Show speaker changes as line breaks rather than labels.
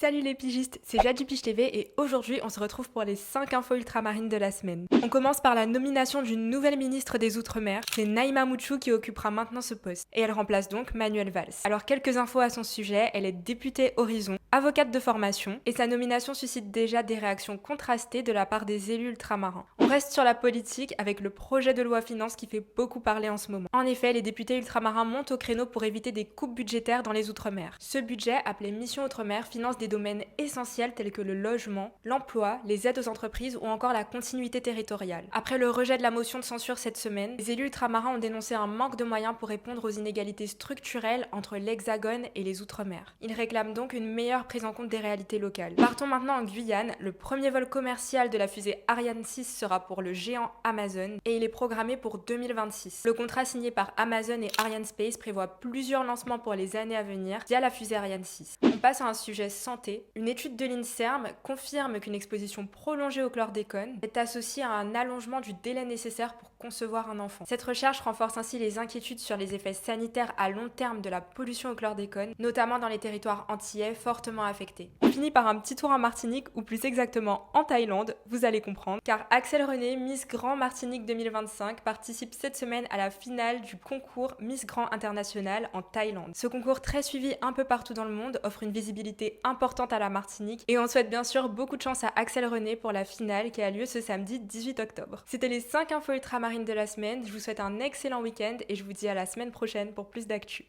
Salut les pigistes, c'est Jade du Pige TV et aujourd'hui on se retrouve pour les 5 infos ultramarines de la semaine. On commence par la nomination d'une nouvelle ministre des Outre-mer, c'est Naïma Mouchou qui occupera maintenant ce poste. Et elle remplace donc Manuel Valls. Alors quelques infos à son sujet, elle est députée Horizon, avocate de formation, et sa nomination suscite déjà des réactions contrastées de la part des élus ultramarins. On reste sur la politique avec le projet de loi finance qui fait beaucoup parler en ce moment. En effet, les députés ultramarins montent au créneau pour éviter des coupes budgétaires dans les Outre-mer. Ce budget, appelé Mission Outre-mer, finance des domaines essentiels tels que le logement, l'emploi, les aides aux entreprises ou encore la continuité territoriale. Après le rejet de la motion de censure cette semaine, les élus ultramarins ont dénoncé un manque de moyens pour répondre aux inégalités structurelles entre l'Hexagone et les Outre-mer. Ils réclament donc une meilleure prise en compte des réalités locales. Partons maintenant en Guyane. Le premier vol commercial de la fusée Ariane 6 sera pour le géant Amazon et il est programmé pour 2026. Le contrat signé par Amazon et Ariane Space prévoit plusieurs lancements pour les années à venir via la fusée Ariane 6. On passe à un sujet santé. Une étude de l'INSERM confirme qu'une exposition prolongée au chlordécone est associée à un allongement du délai nécessaire pour concevoir un enfant. Cette recherche renforce ainsi les inquiétudes sur les effets sanitaires à long terme de la pollution au chlordécone, notamment dans les territoires antillais fortement affectés. On finit par un petit tour en Martinique, ou plus exactement en Thaïlande, vous allez comprendre, car Axel René, Miss Grand Martinique 2025, participe cette semaine à la finale du concours Miss Grand International en Thaïlande. Ce concours très suivi un peu partout dans le monde offre une visibilité importante à la Martinique et on souhaite bien sûr beaucoup de chance à Axel René pour la finale qui a lieu ce samedi 18 octobre. C'était les 5 infos ultramarines de la semaine, je vous souhaite un excellent week-end et je vous dis à la semaine prochaine pour plus d'actu.